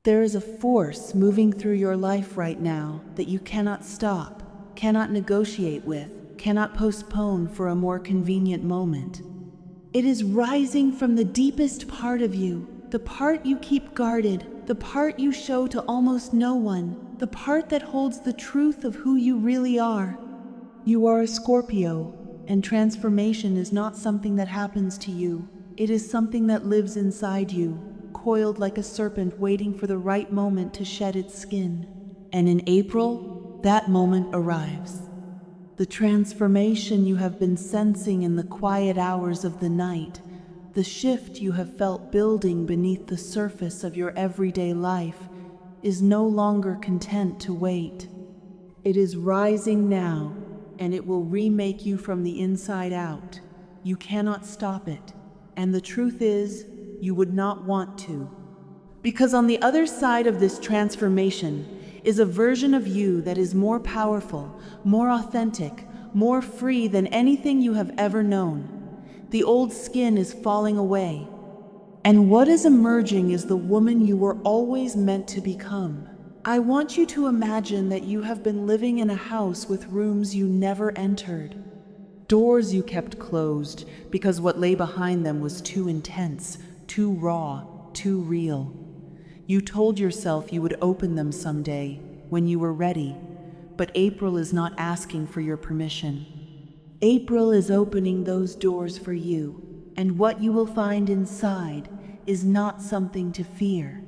There is a force moving through your life right now that you cannot stop, cannot negotiate with, cannot postpone for a more convenient moment. It is rising from the deepest part of you, the part you keep guarded, the part you show to almost no one, the part that holds the truth of who you really are. You are a Scorpio, and transformation is not something that happens to you. It is something that lives inside you, coiled like a serpent waiting for the right moment to shed its skin. And in April, that moment arrives. The transformation you have been sensing in the quiet hours of the night, the shift you have felt building beneath the surface of your everyday life, is no longer content to wait. It is rising now, and it will remake you from the inside out. You cannot stop it, and the truth is, you would not want to. Because on the other side of this transformation is a version of you that is more powerful, more authentic, more free than anything you have ever known. The old skin is falling away, and what is emerging is the woman you were always meant to become. I want you to imagine that you have been living in a house with rooms you never entered, doors you kept closed because what lay behind them was too intense, too raw, too real. You told yourself you would open them someday, when you were ready, but April is not asking for your permission. April is opening those doors for you, and what you will find inside is not something to fear.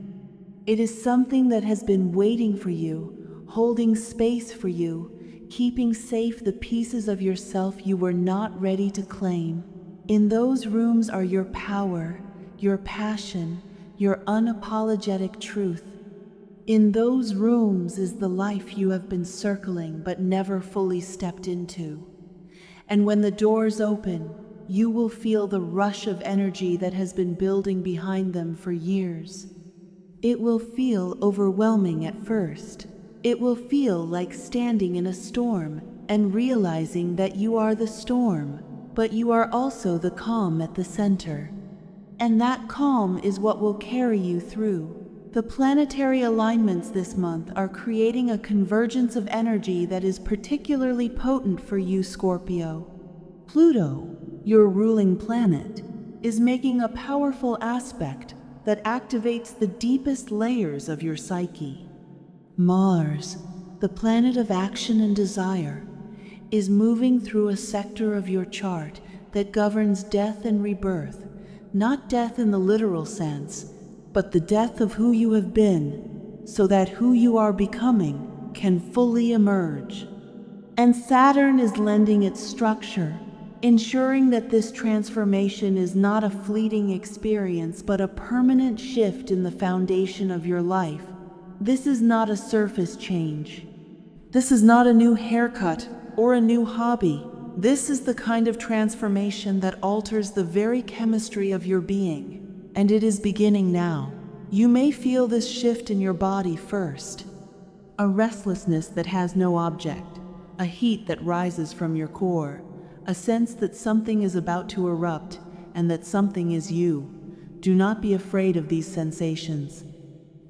It is something that has been waiting for you, holding space for you, keeping safe the pieces of yourself you were not ready to claim. In those rooms are your power, your passion, your unapologetic truth. In those rooms is the life you have been circling but never fully stepped into. And when the doors open, you will feel the rush of energy that has been building behind them for years. It will feel overwhelming at first. It will feel like standing in a storm and realizing that you are the storm, but you are also the calm at the center. And that calm is what will carry you through. The planetary alignments this month are creating a convergence of energy that is particularly potent for you, Scorpio. Pluto, your ruling planet, is making a powerful aspect that activates the deepest layers of your psyche. Mars, the planet of action and desire, is moving through a sector of your chart that governs death and rebirth, not death in the literal sense, but the death of who you have been, so that who you are becoming can fully emerge. And Saturn is lending its structure, ensuring that this transformation is not a fleeting experience but a permanent shift in the foundation of your life. This is not a surface change. This is not a new haircut or a new hobby. This is the kind of transformation that alters the very chemistry of your being. And it is beginning now. You may feel this shift in your body first. A restlessness that has no object, a heat that rises from your core, a sense that something is about to erupt and that something is you. Do not be afraid of these sensations.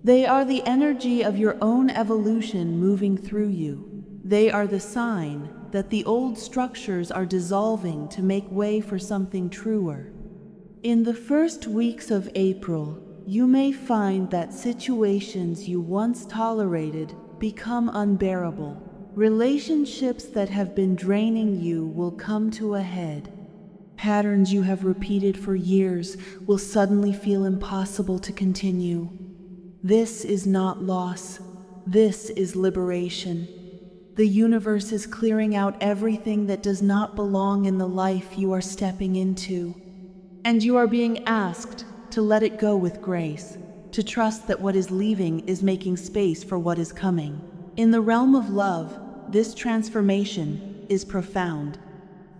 They are the energy of your own evolution moving through you. They are the sign that the old structures are dissolving to make way for something truer. In the first weeks of April, you may find that situations you once tolerated become unbearable. Relationships that have been draining you will come to a head. Patterns you have repeated for years will suddenly feel impossible to continue. This is not loss. This is liberation. The universe is clearing out everything that does not belong in the life you are stepping into. And you are being asked to let it go with grace, to trust that what is leaving is making space for what is coming. In the realm of love, this transformation is profound.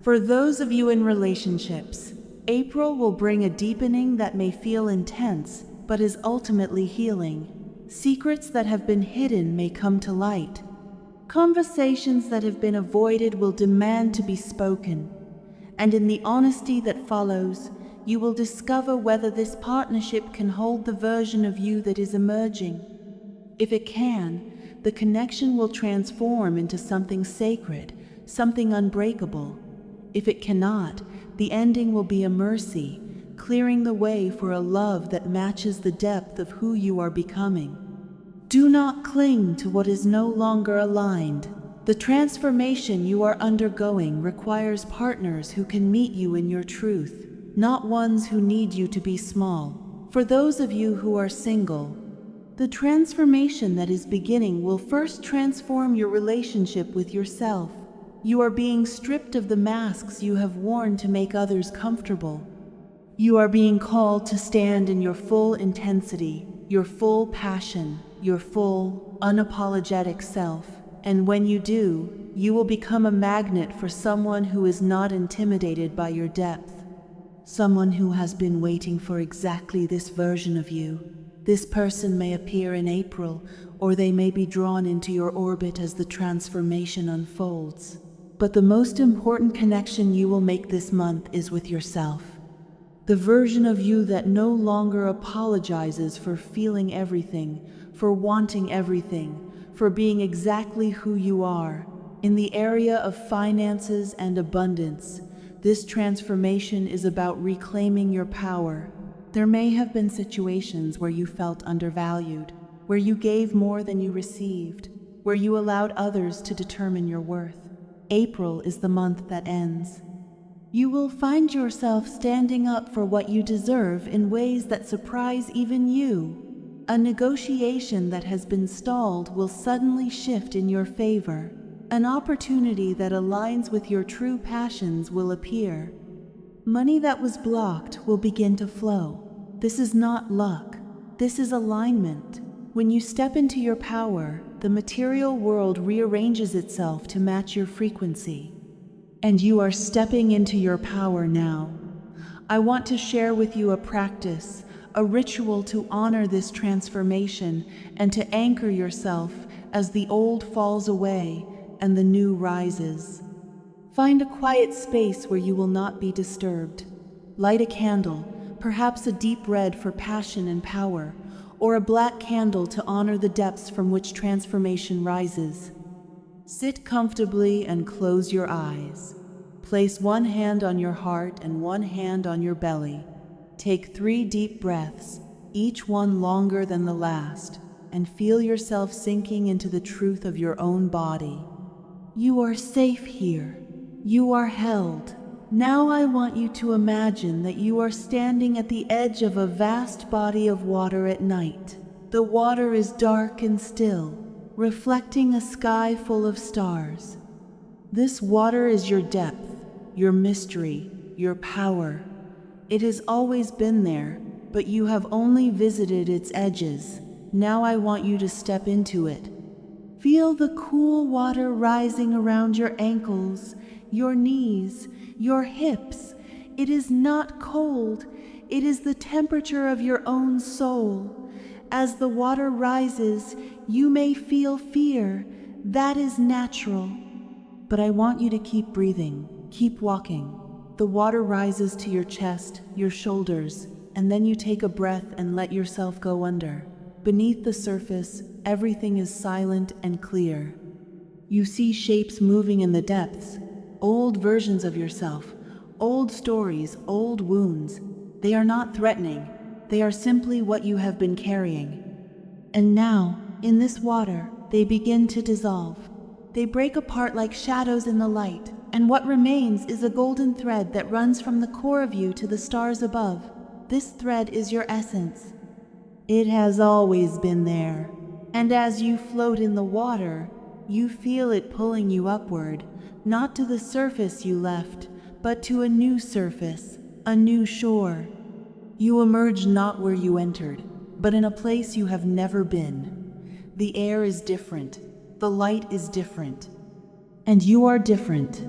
For those of you in relationships, April will bring a deepening that may feel intense, but is ultimately healing. Secrets that have been hidden may come to light. Conversations that have been avoided will demand to be spoken. And in the honesty that follows, you will discover whether this partnership can hold the version of you that is emerging. If it can, the connection will transform into something sacred, something unbreakable. If it cannot, the ending will be a mercy, clearing the way for a love that matches the depth of who you are becoming. Do not cling to what is no longer aligned. The transformation you are undergoing requires partners who can meet you in your truth, not ones who need you to be small. For those of you who are single, the transformation that is beginning will first transform your relationship with yourself. You are being stripped of the masks you have worn to make others comfortable. You are being called to stand in your full intensity, your full passion, your full, unapologetic self. And when you do, you will become a magnet for someone who is not intimidated by your depth. Someone who has been waiting for exactly this version of you. This person may appear in April, or they may be drawn into your orbit as the transformation unfolds. But the most important connection you will make this month is with yourself. The version of you that no longer apologizes for feeling everything, for wanting everything, for being exactly who you are. In the area of finances and abundance, this transformation is about reclaiming your power. There may have been situations where you felt undervalued, where you gave more than you received, where you allowed others to determine your worth. April is the month that ends. You will find yourself standing up for what you deserve in ways that surprise even you. A negotiation that has been stalled will suddenly shift in your favor. An opportunity that aligns with your true passions will appear. Money that was blocked will begin to flow. This is not luck. This is alignment. When you step into your power, the material world rearranges itself to match your frequency. And you are stepping into your power now. I want to share with you a practice, a ritual to honor this transformation and to anchor yourself as the old falls away and the new rises. Find a quiet space where you will not be disturbed. Light a candle, perhaps a deep red for passion and power, or a black candle to honor the depths from which transformation rises. Sit comfortably and close your eyes. Place one hand on your heart and one hand on your belly. Take 3 deep breaths, each one longer than the last, and feel yourself sinking into the truth of your own body. You are safe here. You are held. Now I want you to imagine that you are standing at the edge of a vast body of water at night. The water is dark and still, reflecting a sky full of stars. This water is your depth, your mystery, your power. It has always been there, but you have only visited its edges. Now I want you to step into it. Feel the cool water rising around your ankles, your knees, your hips. It is not cold. It is the temperature of your own soul. As the water rises, you may feel fear. That is natural. But I want you to keep breathing, keep walking. The water rises to your chest, your shoulders, and then you take a breath and let yourself go under. Beneath the surface, everything is silent and clear. You see shapes moving in the depths, old versions of yourself, old stories, old wounds. They are not threatening. They are simply what you have been carrying. And now, in this water, they begin to dissolve. They break apart like shadows in the light, and what remains is a golden thread that runs from the core of you to the stars above. This thread is your essence. It has always been there, and as you float in the water, you feel it pulling you upward, not to the surface you left, but to a new surface, a new shore. You emerge not where you entered, but in a place you have never been. The air is different, the light is different, and you are different.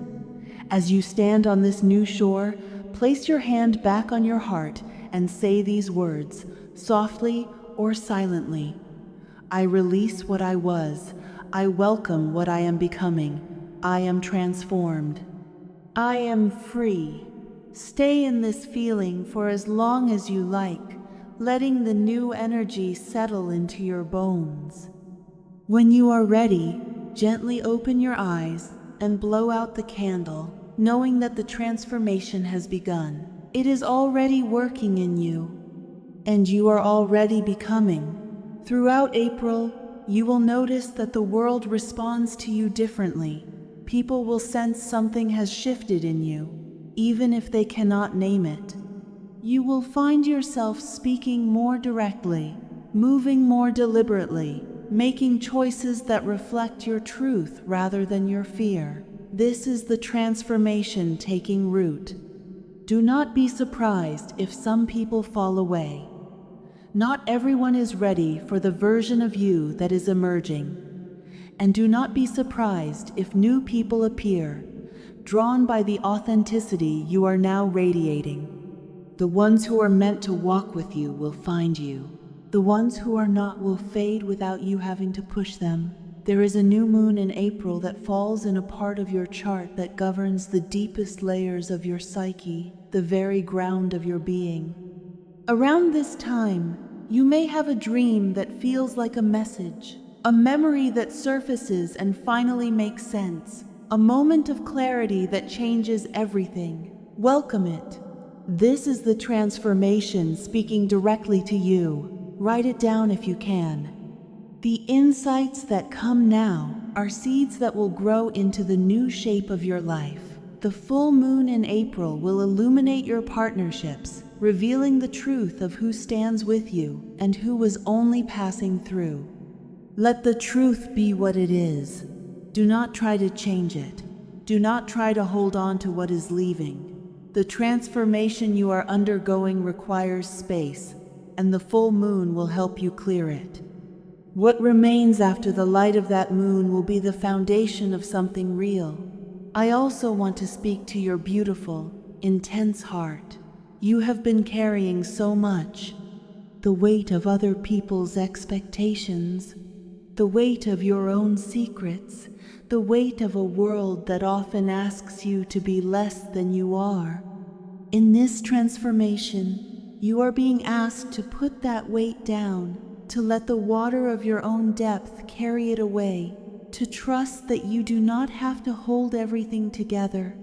As you stand on this new shore, place your hand back on your heart and say these words, softly or silently. I release what I was. I welcome what I am becoming. I am transformed. I am free. Stay in this feeling for as long as you like, letting the new energy settle into your bones. When you are ready, gently open your eyes and blow out the candle, knowing that the transformation has begun. It is already working in you, and you are already becoming. Throughout April, you will notice that the world responds to you differently. People will sense something has shifted in you, even if they cannot name it. You will find yourself speaking more directly, moving more deliberately, making choices that reflect your truth rather than your fear. This is the transformation taking root. Do not be surprised if some people fall away. Not everyone is ready for the version of you that is emerging. And do not be surprised if new people appear, drawn by the authenticity you are now radiating. The ones who are meant to walk with you will find you. The ones who are not will fade without you having to push them. There is a new moon in April that falls in a part of your chart that governs the deepest layers of your psyche, the very ground of your being. Around this time, you may have a dream that feels like a message, a memory that surfaces and finally makes sense, a moment of clarity that changes everything. Welcome it. This is the transformation speaking directly to you. Write it down if you can. The insights that come now are seeds that will grow into the new shape of your life. The full moon in April will illuminate your partnerships, revealing the truth of who stands with you and who was only passing through. Let the truth be what it is. Do not try to change it. Do not try to hold on to what is leaving. The transformation you are undergoing requires space, and the full moon will help you clear it. What remains after the light of that moon will be the foundation of something real. I also want to speak to your beautiful, intense heart. You have been carrying so much. The weight of other people's expectations, the weight of your own secrets, the weight of a world that often asks you to be less than you are. In this transformation, you are being asked to put that weight down, to let the water of your own depth carry it away, to trust that you do not have to hold everything together.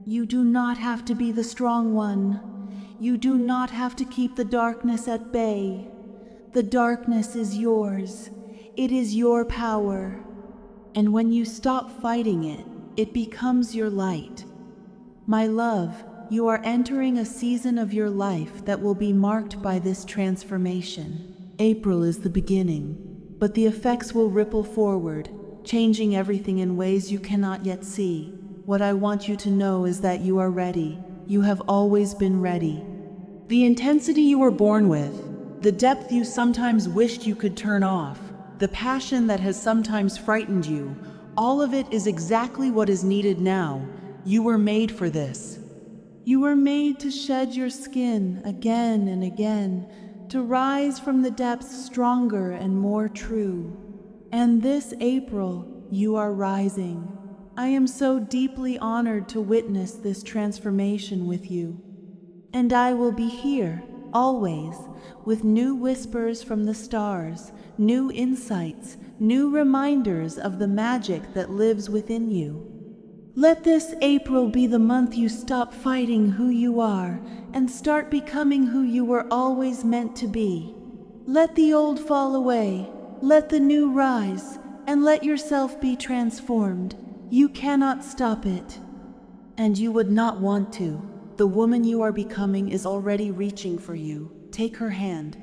You do not have to be the strong one. You do not have to keep the darkness at bay. The darkness is yours. It is your power. And when you stop fighting it, it becomes your light. My love, you are entering a season of your life that will be marked by this transformation. April is the beginning, but the effects will ripple forward, changing everything in ways you cannot yet see. What I want you to know is that you are ready. You have always been ready. The intensity you were born with, the depth you sometimes wished you could turn off, the passion that has sometimes frightened you, all of it is exactly what is needed now. You were made for this. You were made to shed your skin again and again, to rise from the depths stronger and more true. And this April, you are rising. I am so deeply honored to witness this transformation with you. And I will be here, always, with new whispers from the stars, new insights, new reminders of the magic that lives within you. Let this April be the month you stop fighting who you are and start becoming who you were always meant to be. Let the old fall away, let the new rise, and let yourself be transformed. You cannot stop it. And you would not want to. The woman you are becoming is already reaching for you. Take her hand.